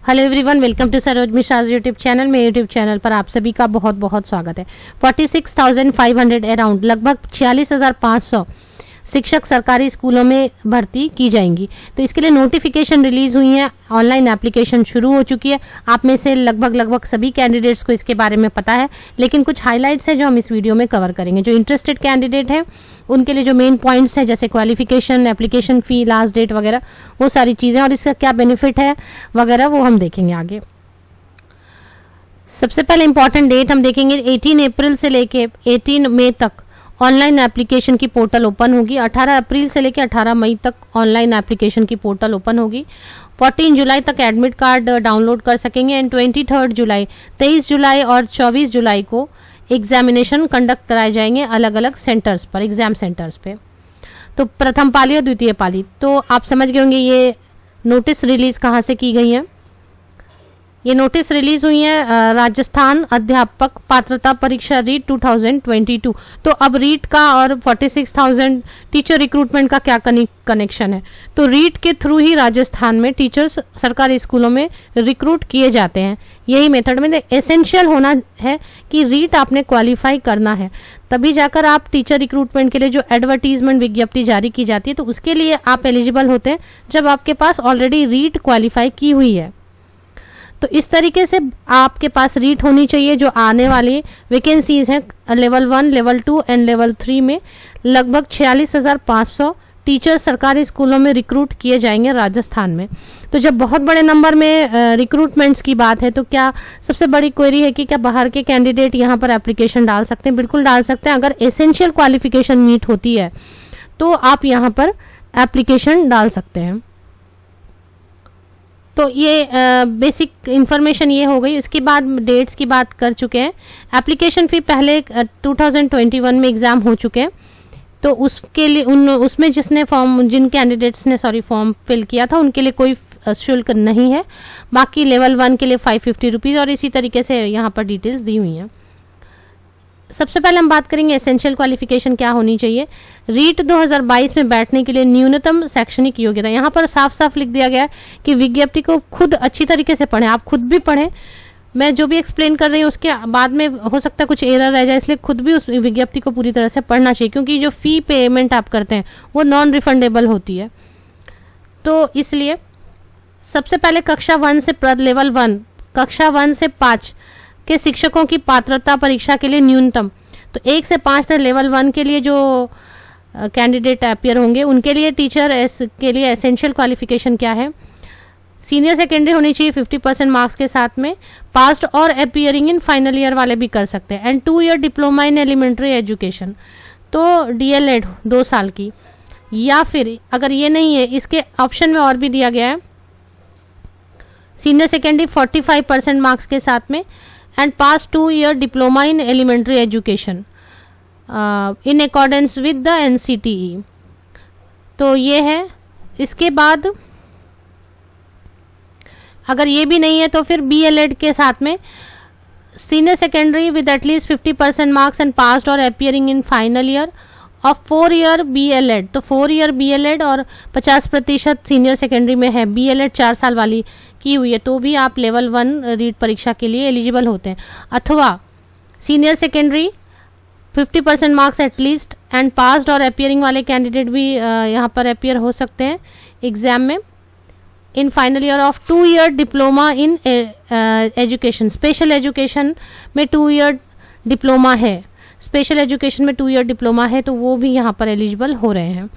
Hello everyone, welcome to Saroj Mishra YouTube channel. मेरे YouTube channel पर आप सभी का बहुत बहुत स्वागत है। 46,500 अराउंड लगभग 46,500 शिक्षक सरकारी स्कूलों में भर्ती की जाएंगी। तो इसके लिए नोटिफिकेशन रिलीज हुई है, ऑनलाइन एप्लीकेशन शुरू हो चुकी है। आप में से लगभग सभी कैंडिडेट्स को इसके बारे में पता है, लेकिन कुछ हाइलाइट्स है जो हम इस वीडियो में कवर करेंगे। जो इंटरेस्टेड कैंडिडेट है उनके लिए जो मेन पॉइंट्स हैं, जैसे qualification, application fee, last date वगैरह, वो सारी चीज़ें और इसका क्या बेनिफिट है वगैरह, वो हम देखेंगे आगे। सबसे पहले इंपॉर्टेंट डेट हम देखेंगे 18 अप्रैल से लेके 18 मई तक ऑनलाइन एप्लीकेशन की पोर्टल ओपन होगी। 18 अप्रैल से लेकर 18 मई तक ऑनलाइन एप्लीकेशन की पोर्टल ओपन होगी। 14 जुलाई तक एडमिट कार्ड डाउनलोड कर सकेंगे एंड 23 जुलाई, 23 जुलाई और 24 जुलाई को एग्जामिनेशन कंडक्ट कराए जाएंगे अलग अलग सेंटर्स पर, एग्जाम सेंटर्स पे। तो प्रथम पाली और द्वितीय पाली। तो आप समझ गए होंगे ये नोटिस रिलीज कहाँ से की गई है। ये नोटिस रिलीज हुई है राजस्थान अध्यापक पात्रता परीक्षा रीट 2022। तो अब रीट का और 46,000 टीचर रिक्रूटमेंट का क्या कनेक्शन है? तो रीट के थ्रू ही राजस्थान में टीचर्स सरकारी स्कूलों में रिक्रूट किए जाते हैं। यही मेथड में एसेंशियल होना है कि रीट आपने क्वालिफाई करना है, तभी जाकर आप टीचर रिक्रूटमेंट के लिए जो एडवर्टीजमेंट विज्ञप्ति जारी की जाती है तो उसके लिए आप एलिजिबल होते हैं जब आपके पास ऑलरेडी रीट क्वालिफाई की हुई है। तो इस तरीके से आपके पास रीट होनी चाहिए। जो आने वाली वैकेंसीज हैं लेवल 1, लेवल 2 एंड लेवल 3 में लगभग 46,500 टीचर सरकारी स्कूलों में रिक्रूट किए जाएंगे राजस्थान में। तो जब बहुत बड़े नंबर में रिक्रूटमेंट्स की बात है तो क्या सबसे बड़ी क्वेरी है कि क्या बाहर के कैंडिडेट यहाँ पर एप्लीकेशन डाल सकते हैं? बिल्कुल डाल सकते हैं। अगर एसेंशियल क्वालिफिकेशन मीट होती है तो आप यहाँ पर एप्लीकेशन डाल सकते हैं। तो ये बेसिक इन्फॉर्मेशन ये हो गई। इसके बाद डेट्स की बात कर चुके हैं। एप्लीकेशन फ़ी पहले 2021 में एग्ज़ाम हो चुके हैं, तो उसके लिए उसमें जिन कैंडिडेट्स ने फॉर्म फिल किया था उनके लिए कोई शुल्क नहीं है। बाकी लेवल 1 के लिए 550 रुपीज़ और इसी तरीके से यहाँ पर डिटेल्स दी हुई हैं। सबसे पहले हम बात करेंगे एसेंशियल क्वालिफिकेशन क्या होनी चाहिए। रीट 2022 में बैठने के लिए न्यूनतम शैक्षणिक योग्यता, यहाँ पर साफ साफ लिख दिया गया है कि विज्ञप्ति को खुद अच्छी तरीके से पढ़ें। आप खुद भी पढ़ें। मैं जो भी एक्सप्लेन कर रही हूँ उसके बाद में हो सकता है कुछ एरर रह जाए, इसलिए खुद भी उस विज्ञप्ति को पूरी तरह से पढ़ना चाहिए, क्योंकि जो फ़ी पेमेंट आप करते हैं वो नॉन रिफंडेबल होती है। तो इसलिए सबसे पहले कक्षा 1 से लेवल 1, कक्षा 1 से 5 के शिक्षकों की पात्रता परीक्षा के लिए न्यूनतम, तो 1 से 5 तक लेवल 1 के लिए जो कैंडिडेट अपियर होंगे उनके लिए टीचर के लिए एसेंशियल क्वालिफिकेशन क्या है? सीनियर सेकेंडरी होनी चाहिए 50% मार्क्स के साथ में, पास्ट और अपियरिंग इन फाइनल ईयर वाले भी कर सकते हैं, and 2 year diploma in elementary education, तो DLED 2 साल की। या फिर अगर ये नहीं है, इसके ऑप्शन में और भी दिया गया है, सीनियर सेकेंडरी 45% मार्क्स के साथ में and pass 2 year diploma in elementary education in accordance with the NCTE। तो ये है। इसके बाद अगर ये भी नहीं है तो फिर BLED के साथ में senior secondary with at least 50% marks and passed or appearing in final year of 4 year BLED, तो 4 ईयर BLED और 50% सीनियर सेकेंडरी में है BLED 4 साल वाली की हुई है, तो भी आप लेवल 1 रीट परीक्षा के लिए एलिजिबल होते हैं। अथवा senior secondary 50% marks at least and passed or appearing वाले कैंडिडेट भी यहाँ पर अपियर हो सकते हैं एग्जाम में इन final year of 2 year diploma in education. Special education में 2 ईयर डिप्लोमा है, स्पेशल एजुकेशन में 2 ईयर डिप्लोमा है, तो वो भी यहाँ पर एलिजिबल हो रहे हैं।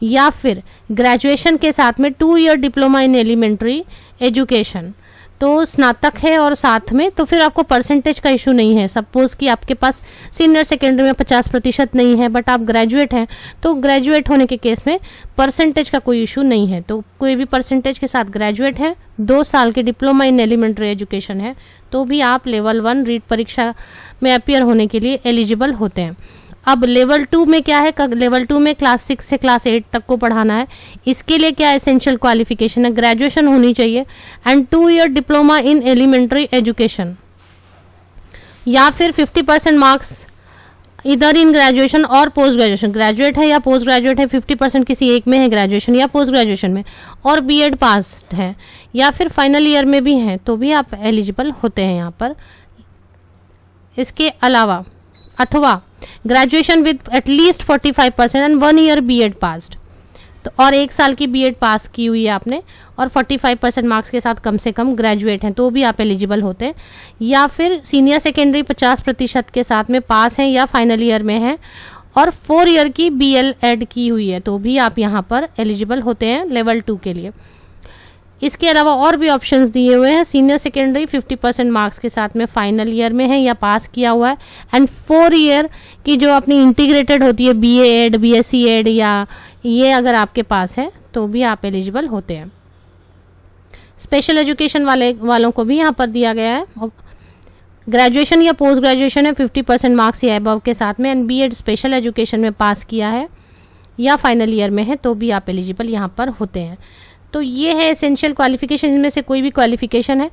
या फिर ग्रेजुएशन के साथ में 2 year diploma in elementary education, तो स्नातक है और साथ में, तो फिर आपको परसेंटेज का इशू नहीं है। सपोज कि आपके पास सीनियर सेकेंडरी में 50% नहीं है बट आप ग्रेजुएट हैं, तो ग्रेजुएट होने के केस में परसेंटेज का कोई इशू नहीं है। तो कोई भी परसेंटेज के साथ ग्रेजुएट है, 2 साल के डिप्लोमा इन एलिमेंट्री एजुकेशन है, तो भी आप लेवल 1 रीट परीक्षा में अपियर होने के लिए एलिजिबल होते हैं। अब लेवल 2 में क्या है? लेवल 2 में क्लास 6 से क्लास 8 तक को पढ़ाना है। इसके लिए क्या एसेंशियल क्वालिफिकेशन है? ग्रेजुएशन होनी चाहिए and 2 year diploma in elementary education, या फिर 50% मार्क्स इधर इन ग्रेजुएशन और पोस्ट ग्रेजुएशन, ग्रेजुएट है या पोस्ट ग्रेजुएट है, 50% किसी एक में है ग्रेजुएशन या पोस्ट ग्रेजुएशन में, और बीएड पास है या फिर फाइनल ईयर में भी हैं, तो भी आप एलिजिबल होते हैं यहाँ पर। इसके अलावा अथवा graduation with at least 45% and 1 year B Ed passed, तो और 1 साल की बीएड पास की हुई है आपने और 45% मार्क्स के साथ कम से कम ग्रेजुएट हैं, तो भी आप एलिजिबल होते हैं। या फिर सीनियर सेकेंडरी 50% के साथ में पास हैं या फाइनल ईयर में हैं और 4 ईयर की बीएल एड की हुई है, तो भी आप यहाँ पर एलिजिबल होते हैं लेवल 2 के लिए। इसके अलावा और भी ऑप्शंस दिए हुए हैं। सीनियर सेकेंडरी 50% मार्क्स के साथ में फाइनल ईयर में है या पास किया हुआ है, एंड 4 ईयर की जो अपनी इंटीग्रेटेड होती है बीए एड, बीएससी एड, या ये अगर आपके पास है तो भी आप एलिजिबल होते हैं। स्पेशल एजुकेशन वालों को भी यहाँ पर दिया गया है। ग्रेजुएशन या पोस्ट ग्रेजुएशन है 50% मार्क्स या अबव के साथ में, एंड बीएड स्पेशल एजुकेशन में पास किया है या फाइनल ईयर में है, तो भी आप एलिजिबल यहाँ पर होते हैं। तो ये है एसेंशियल क्वालिफिकेशन, इनमें से कोई भी क्वालिफिकेशन है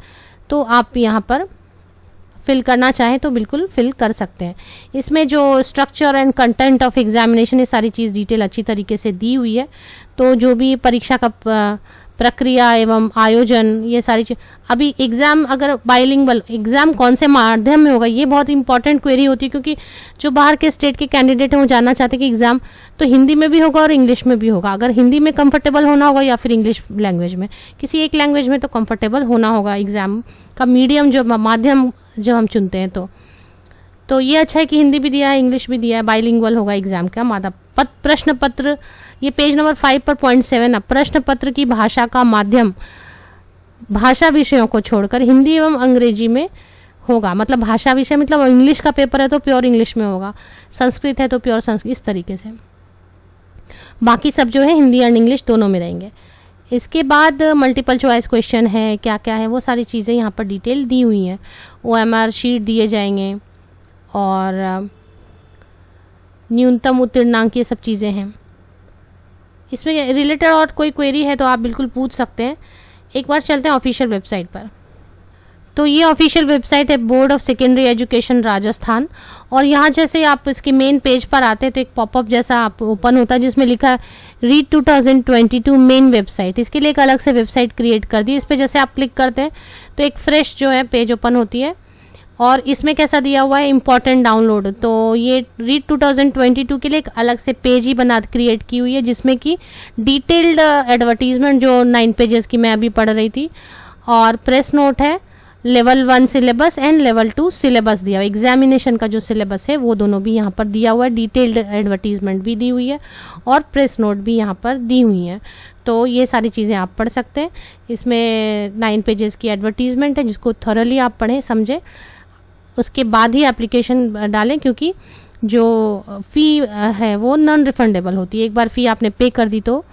तो आप यहाँ पर फिल करना चाहें तो बिल्कुल फिल कर सकते हैं। इसमें जो structure and content of examination, ये सारी चीज़ डिटेल अच्छी तरीके से दी हुई है। तो जो भी परीक्षा का प्रक्रिया एवं आयोजन, ये सारी चीज, अभी एग्ज़ाम अगर बाइलिंगुअल एग्ज़ाम कौन से माध्यम में होगा, ये बहुत इंपॉर्टेंट क्वेरी होती है, क्योंकि जो बाहर के स्टेट के कैंडिडेट हैं वो जानना चाहते हैं कि एग्ज़ाम तो हिंदी में भी होगा और इंग्लिश में भी होगा। अगर हिंदी में कंफर्टेबल होना होगा या फिर इंग्लिश लैंग्वेज में, किसी एक लैंग्वेज में तो कंफर्टेबल होना होगा एग्ज़ाम का मीडियम, जो माध्यम जो हम चुनते हैं। तो ये अच्छा है कि हिंदी भी दिया है, इंग्लिश भी दिया है, बाइलिंगुअल होगा एग्ज़ाम का माध्यम। प्रश्न पत्र, ये पेज नंबर 5 पर पॉइंट 7, प्रश्न पत्र की भाषा का माध्यम भाषा विषयों को छोड़कर हिंदी एवं अंग्रेजी में होगा। मतलब भाषा विषय मतलब इंग्लिश का पेपर है तो प्योर इंग्लिश में होगा, संस्कृत है तो प्योर संस्कृत, इस तरीके से। बाकी सब जो है हिंदी एंड इंग्लिश दोनों में रहेंगे। इसके बाद मल्टीपल चॉइस क्वेश्चन है, क्या क्या है वो सारी चीज़ें यहाँ पर डिटेल दी हुई हैं। OMR शीट दिए जाएंगे और न्यूनतम उत्तीर्णांक, ये सब चीज़ें हैं। इसमें रिलेटेड और कोई क्वेरी है तो आप बिल्कुल पूछ सकते हैं। एक बार चलते हैं ऑफिशियल वेबसाइट पर। तो ये ऑफिशियल वेबसाइट है board of secondary education Rajasthan, और यहाँ जैसे आप इसके मेन पेज पर आते हैं तो एक पॉपअप जैसा आप ओपन होता है जिसमें लिखा है रीड 2022 मेन वेबसाइट। इसके लिए एक अलग से वेबसाइट क्रिएट कर दी। इस पर जैसे आप क्लिक करते हैं तो एक फ्रेश जो है पेज ओपन होती है, और इसमें कैसा दिया हुआ है इम्पॉर्टेंट डाउनलोड। तो ये रीड 2022 के लिए एक अलग से पेज ही बना क्रिएट की हुई है, जिसमें कि डिटेल्ड एडवर्टीजमेंट जो 9 पेजेस की मैं अभी पढ़ रही थी, और प्रेस नोट है, level 1 syllabus and level 2 syllabus दिया हुआ, एग्जामिनेशन का जो सिलेबस है वो दोनों भी यहाँ पर दिया हुआ है। डिटेल्ड एडवर्टीजमेंट भी दी हुई है और प्रेस नोट भी यहाँ पर दी हुई है। तो ये सारी चीज़ें आप पढ़ सकते हैं। इसमें 9 पेजेस की एडवर्टीजमेंट है, जिसको थॉरली आप पढ़ें समझें, उसके बाद ही एप्लीकेशन डालें, क्योंकि जो फ़ी है वो नॉन रिफंडेबल होती है। एक बार फ़ी आपने पे कर दी तो।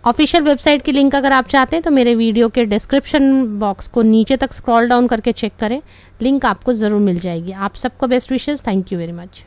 ऑफिशियल वेबसाइट की लिंक अगर आप चाहते हैं तो मेरे वीडियो के डिस्क्रिप्शन बॉक्स को नीचे तक स्क्रॉल डाउन करके चेक करें, लिंक आपको ज़रूर मिल जाएगी। आप सबको best wishes, thank you very much.